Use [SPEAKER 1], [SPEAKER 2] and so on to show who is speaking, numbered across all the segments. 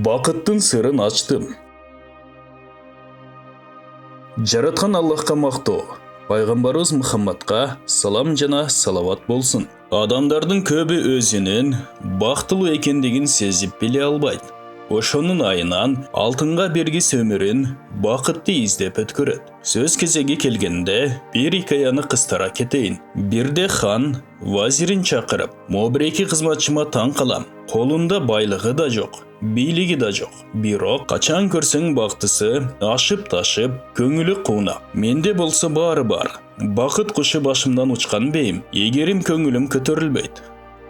[SPEAKER 1] Бақыттың сырын аштым. Жаратқан Аллахқа мақтау, пайғамбарымыз Мұхаммадқа салам жана салават болсын. Адамдардың көбі өзінің бақыттылы екендігін сезіп біле албайды. Ошонун айынан алтынға бергис өмүрүн бақытты издеп өткөрөт. Сөз кезеги келгенде бир хикаяны кыстара кетейин. Бирде хан вазирин чакырып, "Мобиреки кызматчыма таң калам. Колунда байлыгы да жок, бийлиги да жок. Бирок качан көрсөң бактысы ашып ташып, көңүлү куунак. Менде болсо баары бар. Бакыт кушу башымдан учкан бейим. Эгерим көңүлүм көтөрүлбөйт.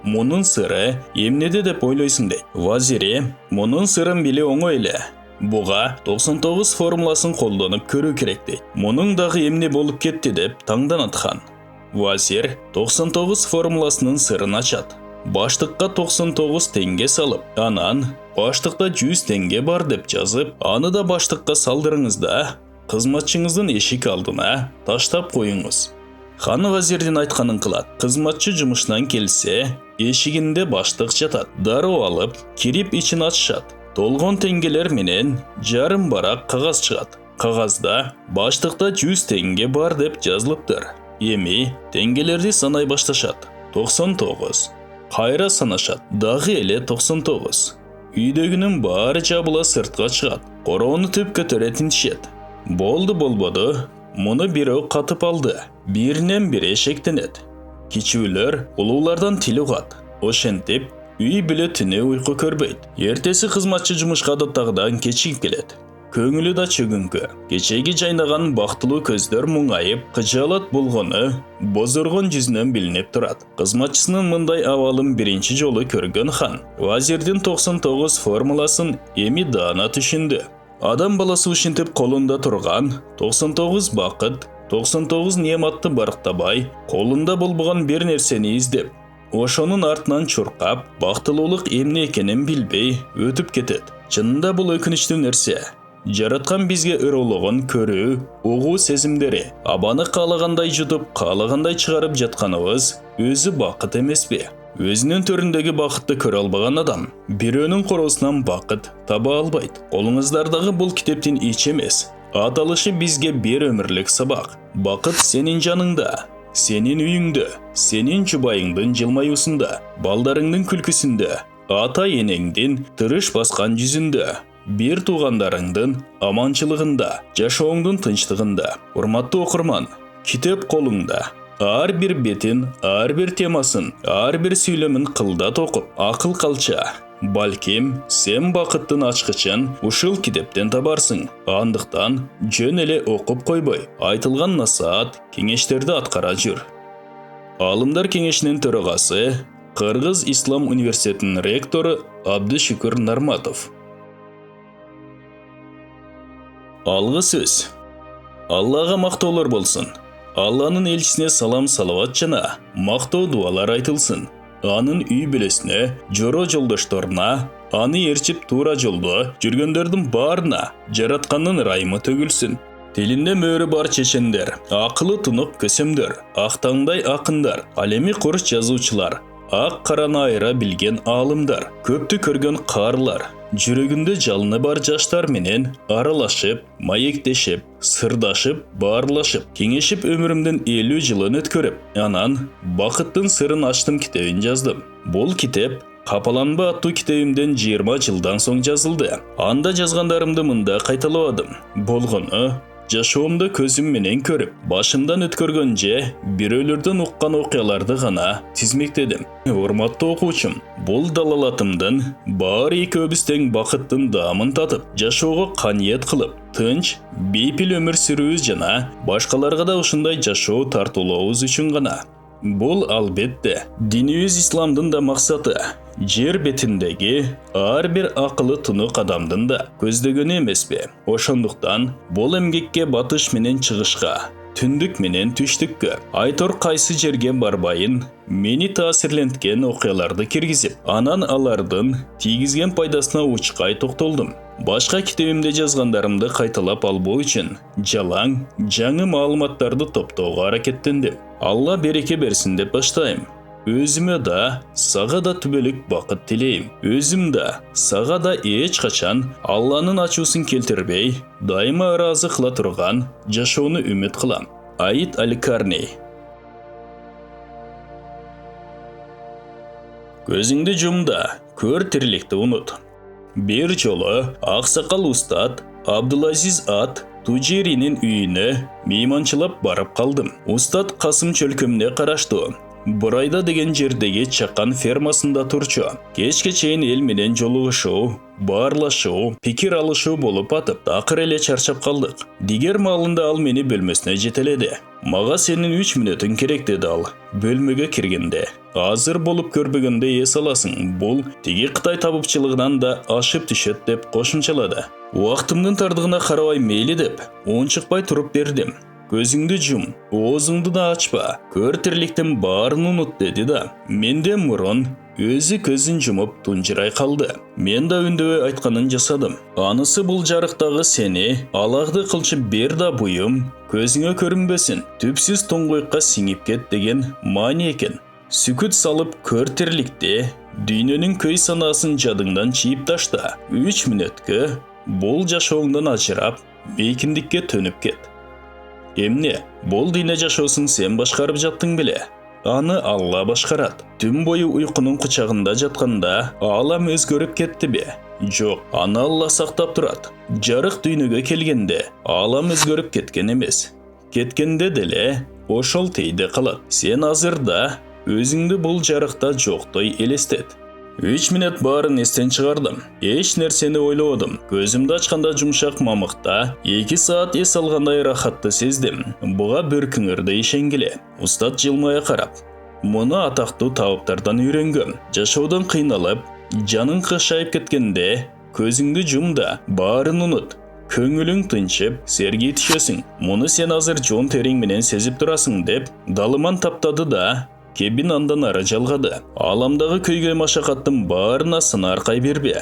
[SPEAKER 1] Мунун сыры эмнеде деп ойлойсуң дейт. Вазири, мунун сырын биле оңой эле. Буга 99 формуласын колдонуп көрүү керек дейт. Мунун дагы эмне болуп кетти деп таңданат хан. Вазир 99 формуласынын сырын ачат. Баштыкка 99 теңге салып, анан баштыкта 100 теңге бар деп жазып, аны да баштыкка салдырыңыз да кызматчыңыздын эшик алдына таштап коюңуз. Хан вазирдин айтканын кылат. Кызматчы жумушунан келсе, эшигинде баштык жатат. Дароо алып, кирип ичин ачышат. Толгон теңгелер менен жарым барак кагаз чыгат. Кагазда баштыкта 100 теңге бар деп жазылыптыр. Эми теңгелерди санай башташат. 99. Кайра санашат. Дагы эле 99. Үйдөгүнүн баары жабыла сыртка чыгат. Короону түп көтөрө тинтишет. Болду болбоду, муну бирөө катып алды. Биринен бири шектенет. Кичүүлөр улуулардан тил угат. Ошентип, үй бүлө түнү уйку көрбөйт. Эртеси кызматчы жумушка адаттагыдан кечигип келет. Көңүлү да чөгүңкү. Кечеги жайнаган бактылуу көздөр муңайып, кыжаалат болгону бозоргон жүзүнөн билинип турат. Кызматчысынын мындай абалын биринчи жолу көргөн хан вазирдин 99 формуласын эми даана түшүндү. Адам баласы ушинтип колунда турган 99 бакыт, 99 неаматты барктабай, колунда болбогон бир нерсени издеп, ошонун артынан чуркап, бактылуулук эмне экенин билбей өтүп кетет. Чынында бул өкүнүчтүү нерсе. Жараткан бизге ыроологон көрүү, угуу сезимдери, абаны каалагандай жутуп, каалагандай чыгарып жатканыбыз өзү бакыт эмеспи? Өзүнүн төрүндөгү бакытты көрө албаган адам бирөөнүн короосунан бакыт таба албайт. Колуңуздардагы бул китептин ичи эмес. Аталышы бизге бир өмүрлүк сабак. Бакыт сенин жаныңда, сенин үйүңдө, сенин жубайыңдын жылмаюусунда, балдарыңдын күлкүсүндө, ата-энеңдин тырыш баскан жүзүндө, бир туугандарыңдын аманчылыгында, жашооңдун тынчтыгында. Урматтуу окурман, китеп колуңда. Ар бир бетин, ар бир темасын, ар бир сүйлөмүн кылдат окуп, акыл калча. Балким, сен бакыттын ачкычын ушул китептен табарсың. Андыктан жөн эле окуп койбой, айтылган насаат, кеңештерди аткара жүр. Алымдар кеңешинин төрагасы, Кыргыз Ислам университетинин ректору Абдышүкүр Нарматов. Алгы сөз. Аллага мактоолор болсун. Алланын элчисине салам салават жана мактоо дуалар айтылсын. Анын үй бүлөсүнө, жоро жолдошторуна, аны ээрчип туура жолдо жүргөндөрдүн баарына жараткандын ырайымы төгүлсүн. Тилинде мөөрү бар чечендер, акылы тунук көсөмдөр, актаңдай акындар, ал эми курч жазуучулар, ак караны айыра билген аалымдар, көптү көргөн каарлар, жүрөгүндө жалыны бар жаштар менен аралашып, маектешип, сырдашып, баарлашып, кеңешип өмүрүмдүн 50 жылын өткөрүп, анан бакыттын сырын ачтым китебин жаздым. Бул китеп Капаланба аттуу китебимден 20 жылдан соң жазылды. Анда жазгандарымды мында кайталабадым. Болгону жашоомдо көзүм менен көрүп, башымдан өткөргөн же бирөөлөрдөн уккан окуяларды гана тизмектедим. Урматтуу окуучум, бул далалатымдын баары экөөбүз тең бакыттын даамын татып, жашоого каниет кылып, тынч, бейпил өмүр сүрүүбүз жана башкаларга да ушундай жашоо тартуулообуз үчүн гана. Бул албетте динибиз исламдын да максаты. Жер бетиндеги ар бир акылы тунук адамдын да көздөгөнү эмеспи? Ошондуктан бул эмгекке батыш менен чыгышка, түндүк менен түштүккө, айтор кайсы жерге барбайын, мени таасирленткен окуяларды киргизип, анан алардын тийгизген пайдасына учкай токтолдум. Башка китебимде жазгандарымды кайталап албоо үчүн жалаң, жаңы маалыматтарды топтоого аракеттендим. Алла береке берсин деп баштайм. Өзіме да, саға да түбелік бақыт тілейм. Өзім да, саға да еш қачан Алланың ачусын келтірбей, дайыма разы қыла тұрған жашауны үміт қылам. Аид Аль-Карни. Көзіңді жұмда, көр тірлікті ұнут. Бір жолы ақсақал ұстад Абдулазиз ат Туджеринің үйіне мейманшылап барып қалдым. Ұстад Қасым чөлкөміне қарашты. Бұрайда деген жердегі чаққан фермасында тұрчу. Кешке чейін ел менен жолығышу, барлашу, пикир алышу болып атып, тақыр еле чаршап қалдық. Дигер малында ал мені бөлмесіне жетеледі. Маға сенің 3 минутын керек деді ал. Бөлмеге кіргенде. Азыр болып көрбегенде ес аласың. Бұл теге Қытай табыпчылығынан да ашып түшет деп қошымшалады. Уақытымның тардығына қарауай мейлі деп, оншықпай тұрып бердім. Көзіңді жұм, оозыңды да ашпа, көр тірліктің барын ұнут деді да. Менде мұрын, өзі көзін жұмып тұнжырай қалды. Мен да үндеуі айтқанын жасадым. Анысы бұл жарықтағы сені, алағды қылшы бер да бұйым, көзіңе көрінбесін, түпсіз тоңғойыққа сіңіп кет деген мани екен. Сүкіт салып көр тірлікте, дүйненің көй санасын жадыңдан чиіп ташта. 3 минутке бұл жашауыңдан ажырап, бейкіндікке төніп кет. Емне, бұл дейне жашосын сен башқарып жаттың біле. Аны Алла башқарат. Түн бойы ұйқының құчағында жатқанда алам өзгөріп кетті бе? Жоқ, аны Алла сақтап тұрат. Жарық дүйнеге келгенде алам өзгөріп кеткен емес. Кеткенде деле ошол тейде қалат. Сен азырда өзіңді бұл жарықта жоқтай елестет. 3 минут барын естен шығардым. Еш нәрсені ойлаудым. Көзімді ашқанда жұмшақ мамықта 2 саат ес алғандай рахатты сездім. Бұға бір күңірді ешенгіле. Ұстад жылмая қарап. Мұны атақты тауыптардан үйренгім. Жашаудан қиналып, жаның қышайып кеткенде, көзіңді жұмда, барын ұныт. Көңілің тыншып, серге түшесің. Мұны сен азыр жон терің менен сезіп тұрасың деп, далыман таптады да, кебін андан ары жалғады. Аламдағы көйге машақаттың барына сынарқай бербе.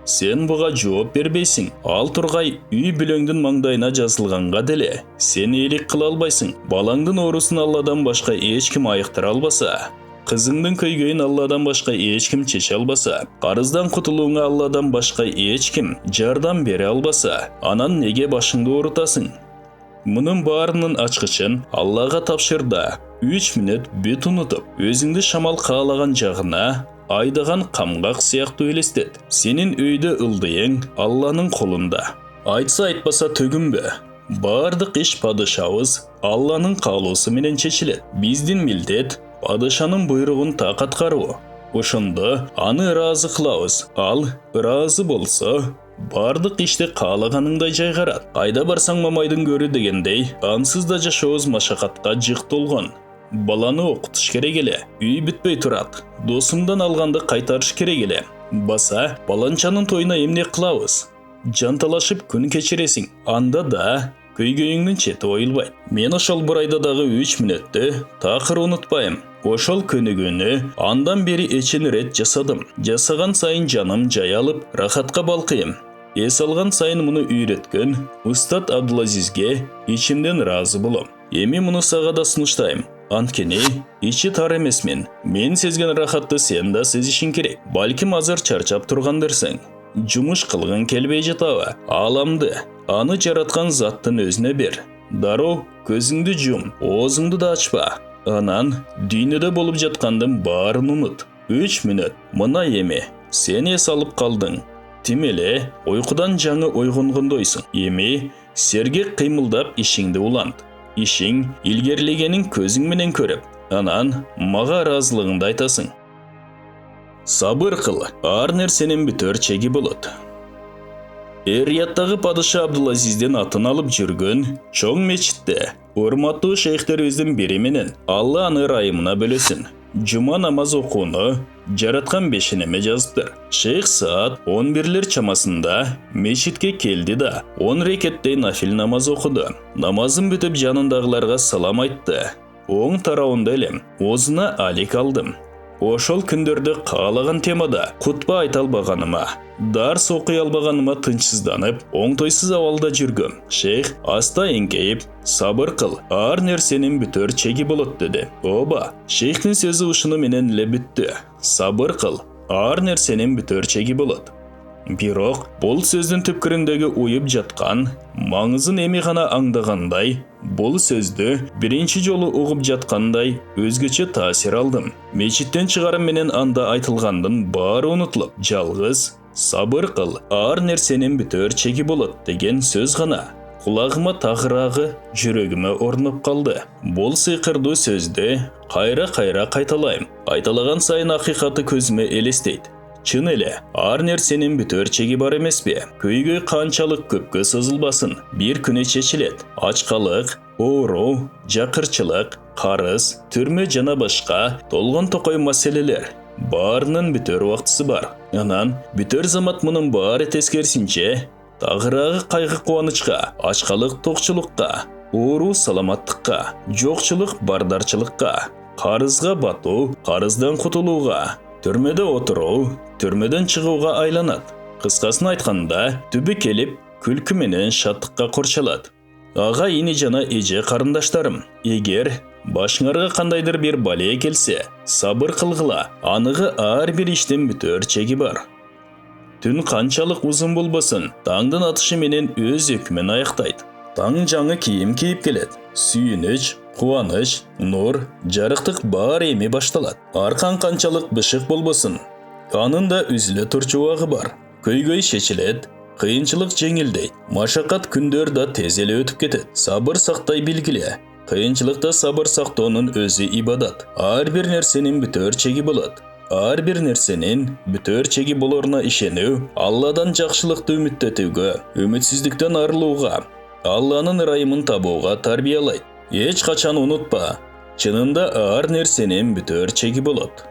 [SPEAKER 1] Сен бұға жооп бербейсің. Ал тұрғай үй бүлөңдің маңдайына жазылғанға деле. Сен елік қыла албайсың. Балаңдың орусын Алладан башқа ешкім айықтыра албаса. Қызыңдың көйгейін Алладан башқа ешкім чеше албаса. Қарыздан құтылуыңа Алладан башқа ешкім жардам бере албаса. Анан неге башыңды орытасың? Мұның барының ачқышын Аллаға тапшырда. 3 минут бет ұнытып, өзіңді шамал қалаған жағына айдаған қамғақ сияқты елестет. Сенің өйді ылдыйың Алланың қолында. Айтса айтпаса төгінбе. Бардық еш падышауыз Алланың қалуысы менен шешілет. Біздің милдет падышаның бұйрығын тақат қару. Ошынды аны разы қылауыз. Ал разы болса, бардық іште қалағаныңдай жайғарат. Айда барсаң мамайдың көрі дегендей, ансыз да жашауыз машақатқа жық толған. Баланы оқытыш керек еле, үй бітпей тұрат. Досыңдан алғанды қайтарыш керек еле. Баса, баланчаның тойына емне қылауыз. Жанталашып күн кечересің. Анда да көйгейіңнің четі ойылбайды. Мен ошол бұрайдадағы 3 минутты тақыр ұнытпайым. Ошол көнігіні андан бері эчен рет жасадым. Жасаған сайын жаным жай алып, рахатқа балқиым. Ес алған сайын мұны үйреткен ұстад Абдулазизге ичимден разы болом. Эми мұны саға да сыныштайым. Анткени ичи тар емес мен сезген рахатты сен да сезишин керек. Балким азыр чарчап тургандырсың. Жумуш кылгың келбей жатабы? Аламды, аны жараткан заттын өзүнө бер. Дароо көзүңдү жум, оозуңду да ачпа. Анан дүйнөдө болуп жаткандын баарын унут. 3 минут. Мына эми сен эс алып калдың. Тимеле уйкудан жаңы ойгонгондойсуң. Эми сергек кыймылдап ишиңди улант. Ишиң илгерлегенин көзүң менен көрүп, анан мага ыраазылыгыңды айтасың. Сабыр кыл, ар нерсенин бүтөр чеги болот. Эр-Рияттагы падыша Абдулазизден атын алып жүргөн чоң мечитте урматтуу шейхтерибиздин бири менен Алла аны ырайымына бөлөсүн. Жума намаз окууну жараткан бешенеме жазыптыр. Шейх саат 11-лер чамасында мешитке келди да 10 рекеттей нафил намаз окуду. Намазын бүтүп жанындагыларга салам айтты. Оң тарауында элем, оозуна алик алдым. ошол күндөрдө каалаган темада кутба айта албаганыма, дарс окуй албаганыма тынчсызданып, оңтойсуз абалда жүргөм. Шейх аста эңкейип, сабыр кыл, ар нерсенин бүтөр чеги болот деди. Ооба, шейхтин сөзү ушуну менен эле бүттү. Сабыр кыл, ар нерсенин бүтөр чеги болот. Бирок бул сөздүн түпкүрүндөгү уюп жаткан маңызын эми гана аңдагандай, бул сөздү биринчи жолу угуп жаткандай өзгөчө таасир алдым. Мечиттен чыгарым менен анда айтылгандын баары унутулуп, жалгыз сабыр кыл, ар нерсенин бүтөр чеги болот деген сөз гана кулагыма тагыраагы жүрөгүмө орноп калды. Бул сыйкырдуу сөздү кайра кайталайм. Айталаган сайын акыйкаты көзүмө элестейт. Чын эле, ар нерсенин бүтөр чеги бар эмеспи? Көйгөй канчалык көпкө созулбасын, бир күнү чечилет. Ачкалык, оору, жакырчылык, карыз, түрмө жана башка толгон токой маселелер баарынын бүтөр убактысы бар. Анан бүтөр замат мунун баары тескерисинче тагыраагы кайгы кубанычка, ачкалык токчулукка, оору саламаттыкка, жокчулук бардарчылыкка, карызга батуу, карыздан кутулууга, түрмөдө отуруу, түрмөдөн чыгууга айланат. Кыскасын айтканда, түбү келип, күлкү менен шаттыкка корчалат. Ага ини жана эже карындаштарым, эгер башыңарга кандайдыр бир бале келсе, сабыр кылгыла, аныгы ар бир иштин бүтөр чеги бар. Түн канчалык узун болбосун, таңдын атышы менен өз өкүмүн аяктайт. Таң жаңы кийим кийип келет. Сүйүнүч, кубаныч, нур, жарыктык баары эми башталат. Аркан канчалык бышык болбосун, анын да үзүлө турчу убагы бар. Көйгөй чечилет, кыйынчылык жеңилдейт. Машакат күндөр да тез эле өтүп кетет. Сабыр сактай билгиле. Кыйынчылыкта сабыр сактоонун өзү ибадат. Ар бир нерсенин бүтөр чеги болот. Ар бир нерсенин бүтөр чеги болоруна ишенүү, Алладан жакшылыкты үмүттөтүүгө, үмүтсүздүктөн арылууга, Алланын ырайымын табууга тарбиялайт. Эч качан унутпа, чынында ар нерсенин бүтөр чеги болот.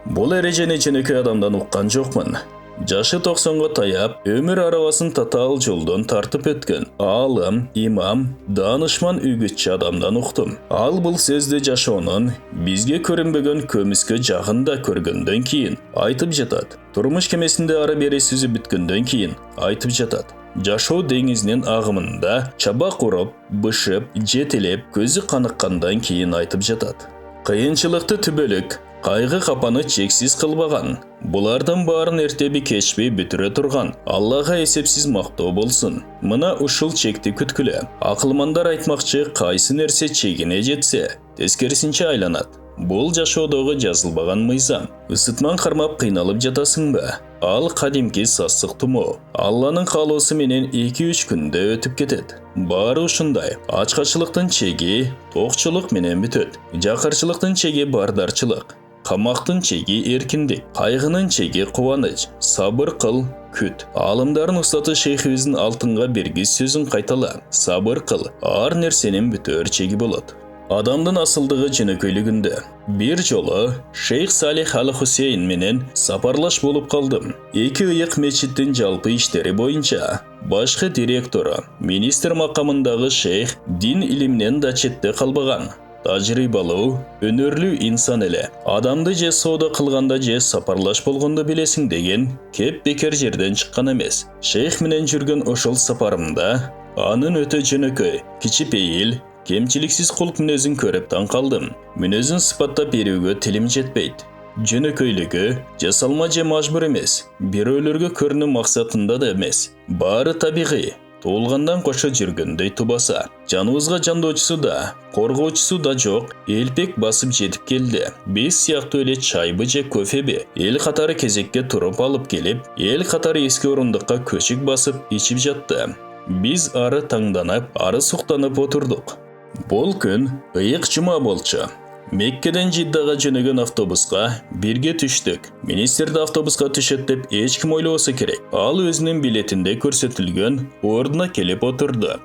[SPEAKER 1] Бул эрежени жөнөкөй адамдан уккан жокмун. Жашы 90-га таяп, өмүр арабасын татаал жолдон тартып өткөн аалым, имам, данышман үгүтчү адамдан уктум. Ал бул сөздү жашоонун бизге көрүнбөгөн көмүскө жагында көргөндөн кийин айтып жатат. Турмуш кемесинде ары бери сүзүп бүткөндөн кийин айтып жатат. Жашоо деңизинин агымында чабак уруп, бышып, жетелеп, көзү каныккандан кийин айтып жатат. Кыйынчылыкты түбөлүк, кайгы капаны чексиз кылбаган, булардын баарын эртеби кечпей бүтүрө турган Аллага эсепсиз мактоо болсун. Мына ушул чекти күткүлө. Акылмандар айтмакчы, кайсы нерсе чегине жетсе, тескерисинче айланат. Бул жашоодогу жазылбаган мыйзам. Ысытман кармап кыйналып жатасыңбы? Ал кадимки сассык тумоо. Алланын каалоосу менен 2-3 күндө өтүп кетет. Баары ушундай. Ачкачылыктын чеги токчулук менен бүтөт. Жакырчылыктын чеги бардарчылык. Камактын чеги эркиндик, кайгынын чеги кубаныч. Сабыр кыл, күт. Алымдардын устаты шейхибиздин алтынга бергис сөзүн кайтала. Сабыр кыл, ар нерсенин бүтөр чеги болот. Адамдын асылдыгы жөнөкөйлүгүндө. Бир жолу Шейх Салих Ал-Хусейн менен сапарлаш болуп калдым. 2 ыйык мечиттин жалпы иштери боюнча башкы директору, министр макамындагы шейх дин илиминен да четте калбаган. Тажрыйбалуу, өнөрлүү инсан эле. Адамды же соода кылганда же сапарлаш болгондо билесиң деген кеп бекер жерден чыккан эмес. Шейх менен жүргөн ошол сапарымда анын өтө жөнөкөй, кичипейил, кемчиликсиз кулк мүнөзүн көрүп таң калдым. Мүнөзүн сыпаттап берүүгө тилим жетпейт. Жөнөкөйлүгү жасалма же мажбур эмес, бирөөлөргө көрүнүү максатында да эмес. Баары табигый, туулгандан кошо жүргөндөй тубаса. Жаныбызга жандоочусу да, коргоочусу да жок, элпек басып жетип келди. Биз сыяктуу эле чайбы же кофеби эл катары кезекке туруп алып келип, эл катары эски орундукка көчүк басып ичип жатты. Биз ары таңданып, ары суктанып отурдук. Бул күн ыйык жума болчу. Меккеден Жиддага жөнөгөн автобуска бирге түштүк. Министрди автобуска түшөт деп эч ким ойлобосо керек. Ал өзүнүн билетинде көрсөтүлгөн ордуна келип отурду.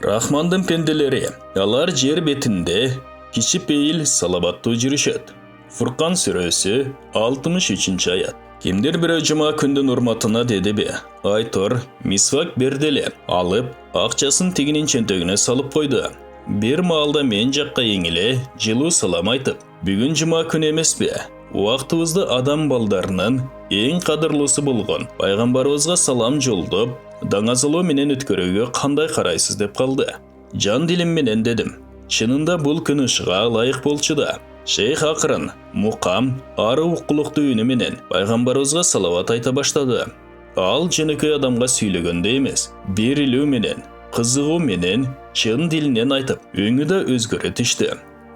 [SPEAKER 1] Рахмандын пенделери, алар жер бетинде кичипейил салабаттуу жүрүшөт. Фуркан сүрөсү 63 аят. Кимдир бирөө жума күндүн урматына дедиби? Айтор, мисвак берделе, алып, акчасын тигинин чөнтөгүнө салып койду. Bir маалда мен жаққа еңіле, жылу салам айтып, бүгін жұма күн емес пе? Уақытыбызды адам балдарының ең қадірлісі болған пайғамбарымызға салам жолдып, даңазылу менен өткөрүүгө қандай қарайсыз деп қалды. Жан дилимменен дедім. Шынында бұл күн ышыға лайық болчу да. Шейх ақырын, мұқам, ары уқылықты үніменен пайғамбарымызға салават айта баштады. Ал жөнөкөй адамға сүйлөгөндө емес, берилүү менен, қызығу менен, чын дилинен айтып, өңі да өзгөрө түштү.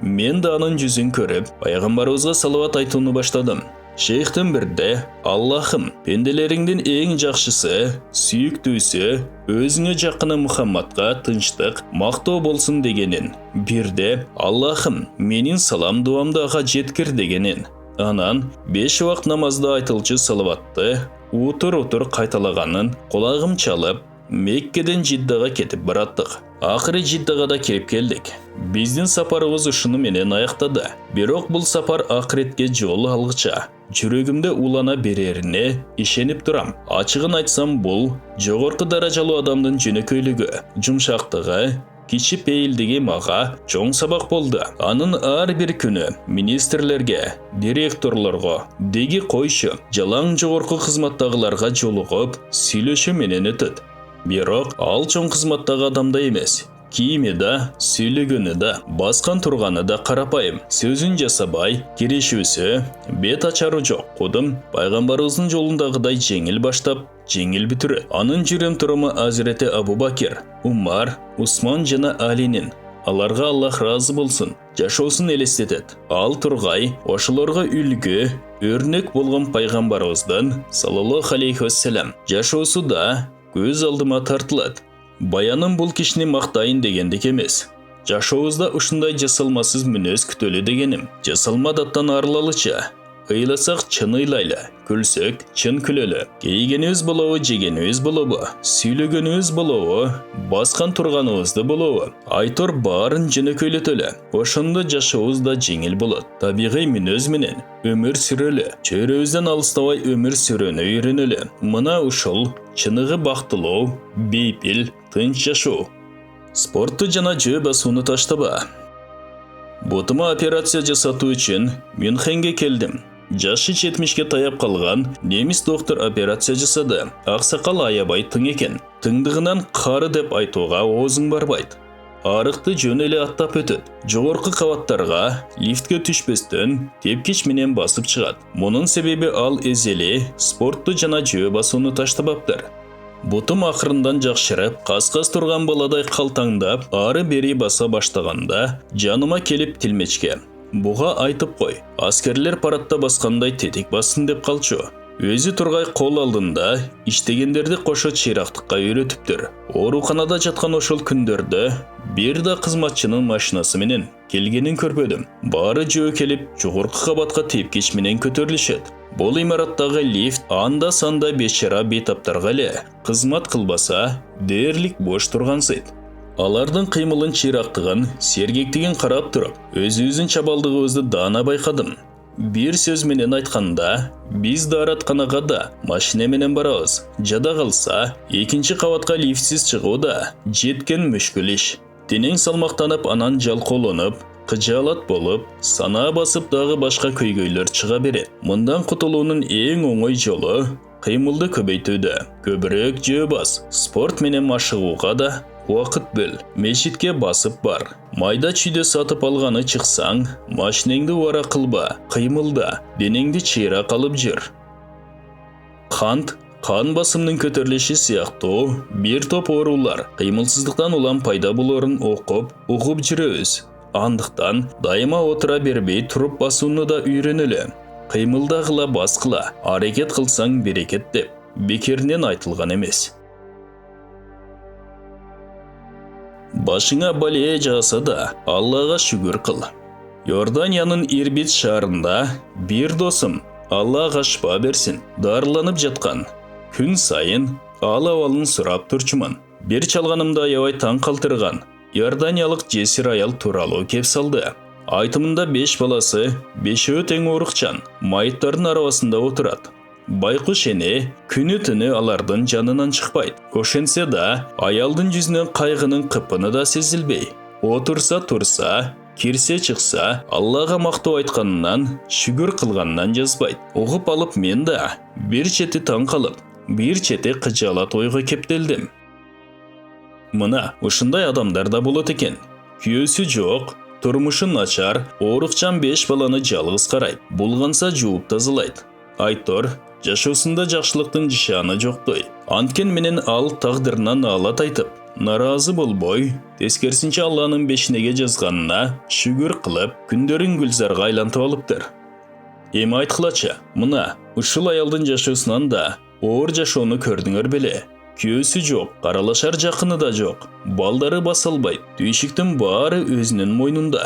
[SPEAKER 1] Мен да анын жүзін көріп, пайғамбарымызға салават айтууну баштадым. Шейхтен бірде, Аллахым, пенделеріңден ең жақшысы, сүйіктүүсі, өзіңе жақыны Мұхаммадқа тынчтық, мақтау болсын дегенін. Бірде, Аллахым, менің салам дуамдаға жеткір дегенін. Анан, 5 вақт намазда айтылчы салаватты, утыр-утыр қайталағанын құлағым чалып, Меккеден Жиддаға кетіп бараттық. Ақыры Жиддаға да келіп келдік. Біздің сапарыбыз ушуну менен аяқтады. Бирок бұл сапар ақыретке жол алгыча. Жүрегімді улана береріне ишеніп турам. Ачығын айтсам, бұл жогорку даражалуу адамдын жөнөкөйлүгү, жумшактыгы, кичи пейилдиги мага чоң сабак болды. Анын ар бир күнү министрлерге, директорлорго, деги койшу, жалаң жогорку кызматтагыларга жолугуп, сүйлөшүү менен өтөт. Бирок ал чоң кызматтагы адамда эмес. Кийими да, сүйлөгөнү да, баскан турганы да карапайым. Сөзүн жасабай, кирешүүсү, бет ачары жок. Кудум пайгамбарыбыздын жолундагыдай жеңил баштап, жеңил бүтүрөт. Анын жүрөм туруму Азирети Абу Бакир, Умар, Усман жана Алинин. Аларга Аллах разы болсун, жашоосун элестетет. Ал тургай, ошолорго үлгү, өрнөк болгон пайгамбарыбыздын саллаллаху алейхи вассалам жашоосу да көз алдыма тартылат. Баяным бұл кишини мактайын дегендик эмес. Жашообузда ушундай жасалмасыз мүнөз күтөлү дегеним. Жасалмадаттан арылалыча. Ыйласак чын ыйлайлы, күлсөк чын күлөлү. Кейгенибиз болобу, жегенибиз болобу, сүйлөгөнүбүз болобу, баскан турганыбызды болобу, айтор баарын жөнөкөйлөтөлү. Ошондо жашообуз да жеңил болот. Табигый мүнөз менен өмүр сүрөлү. Чөйрөбүздөн алыстабай өмүр сүрөнү үйрөнөлү. Мына ушул чыныгы бактылуу, бейпил, тынч жашоо. Спортту жана жөө басууну таштаба. Ботума операция жасатуу үчүн Мюнхенге келдим. Жашы 70-ке таяп калган немис доктор операция жасады. Аксакал аябай тың экен. Тыңдыгынан кары деп айтууга оозуң барбайт. Арыкты жөн эле аттап өтөт. Жогорку кабаттарга лифтке түшпөстөн тепкич менен басып чыгат. Мунун себеби ал эзели спортту жана жөө басууну таштабаптыр. Бутум акырындан жакшырып, кас-кас турган баладай калтаңдап, ары бери баса баштаганда, жаныма келип тилмечке. Буга айтып кой, аскерлер парадта баскандай тетик бассын деп калчу. Өзү тургай кол алдында иштегендерди кошо чыйрактыкка үйрөтүптүр. Ооруканада жаткан ошол күндөрдө бир да кызматчынын машинасы менен келгенин көрбөдүм. Баары жөө келип, жогорку кабатка тепкич менен көтөрүлүшөт. Бул имараттагы лифт анда-санда бечара бейтаптарга эле кызмат кылбаса, дээрлик бош тургансыйт. Алардын кыймылын чыйрактыгын, сергектигин карап туруп, өзүбүздүн чабалдыгыбызды даана байкадым. Бир сөз менен айтканда, биз дааратканага да машина менен барабыз. Жада калса, экинчи кабатка лифтсиз чыгуу да жеткен мүшкүл иш. Денең салмактанып, анан жалкоолонуп, кыжаалат болуп, санаа басып дагы башка көйгөйлөр чыга берет. Мындан кутулуунун эң оңой жолу кыймылды көбөйтүүдө. Көбүрөөк жөө бас, спорт менен машыгууга да уақыт бөл. Мешитке басып бар. Майда чүйдө сатып алганы чыксаң, машинеңди убара кылба, кыймылда, денеңди чыйра калып жүр. Кант, кан басымдын көтөрүлүшү сыяктуу бир топ оорулар кыймылсыздыктан улам пайда болорун окуп, угуп жүрөбүз. Андыктан дайыма отура бербей туруп басууну да үйрөнөлү. Кыймылдагыла баскыла, аракет кылсаң берекет деп бекеринен айтылган эмес. Башыңа балия жааса да, Аллага шүгүр кыл. Иорданиянын Ирбит шаарында бир досум, Аллага шыпа берсин, дарыланып жаткан. Күн сайын ал абалын сурап турчумун. Бир чалганымда аябай таң калтырган иорданиялык жесир аял тууралуу кеп салды. Айтымында 5 баласы, 5-өө тең оорукчан, майыттардын арабасында отурат. Байкуш эне күнү-түнү алардын жанынан чыкпайт. Ошентсе да, аялдын жүзүнөн кайгынын кыпыны да сезилбей. Отырса тұрса, кирсе чықса, Аллаға мақтау айтқанынан, шүгір қылғаннан жазбайды. Оғып алып мен да, бір четі таң қалып, бір четі қыжалат ойға кептелдім. Мына, ұшындай адамдар да болады екен. Күйесі жоқ, тұрмышы начар, орықчан 5 баланы жалғыз қарайды. Болғанса жуып тазалайды. Айтор, жашосында жақшылықтың жышаны жоқтой. Анткен менен ал тағдырынан алат айтып, наразы болбой, тескерсінше Алланың бешінеге жазғанына шүгір қылып, күндерін гүлзарға айлантып алыптыр. Ем айтқылача, мына, ұшыл аялдың жашосынан да, оор жашоны көрдіңір беле. Күйесі жоқ, қаралашар жақыны да жоқ. Балдары басалбайды, түйшіктің бары өзінің мойнында.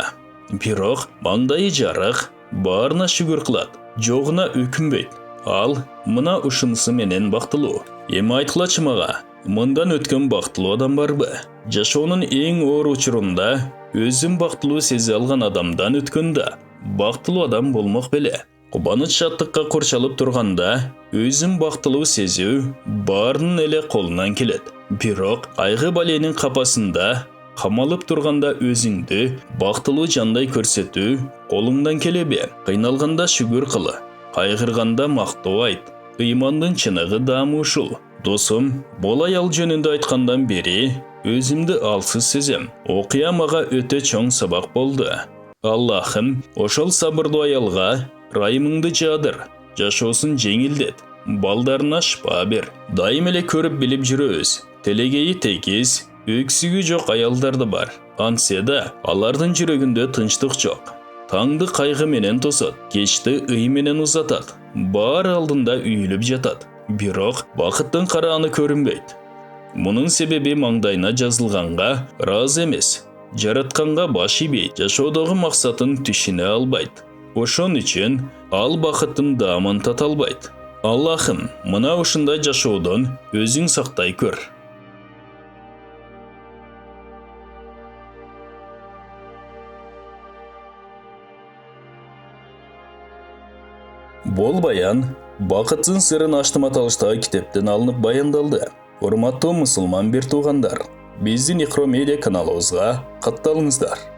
[SPEAKER 1] Бирок, маңдайы жарық, барына шүгір қылады, жоғына өкінбейді. Ал, мына ұшынысы менен бақтылу. Ем айтқылачы маға, мындан өткен бақтылу адам бар бі? Жашоның ең оор учурунда өзім бақтылу сезе алған адамдан өткенді. Бақтылу адам болмақ беле. Құбаныч шаттыққа қоршалып тұрғанда, өзім бақтылу сезу барын әлі қолынан келеді. Бирок, айғы баленің қапасында, қамалып тұрғанда өзіңді бақтылу жандай көрсету қолыңдан келе бе. Қиналғанда шүгір қылы, қайғырғанда мақтау айт. Имандың чынығы дамушыл. Досым, болай ал жөнінде айтқандан бері, өзімді алсыз сезем. Оқия маға өте чоң сабақ болды. Аллахым, ошол сабырды аялға райымыңды жадыр, жашосын жеңілдет, балдарына шыпа бер. Дайым еле көріп біліп жүрөз, телегейі текіз, өксігі жоқ аялдарды бар. Анседа, алардың жүрегінде тынчтық жоқ. Таңды қайғы менен тосат, кешті үй менен ұзатат, бар алдында үйіліп жатат. Бирок, бақыттың қараны көрінбейді. Мұның себебі маңдайына жазылғанға разы емес, жаратқанға баш ийбейді, жашодағы мақсатын түшіне албайды. Ошон үчүн ал бақыттың дамын тата албайды. Аллахым, мына ушундай жашоодон өзүң сактай көр. Бол баян, бақытсың сырын аштым аталыштагы китептен алынып баяндалды. Урматтуу мусулман бир туугандар, биздин Икро медиа каналыбызга катталыңыздар.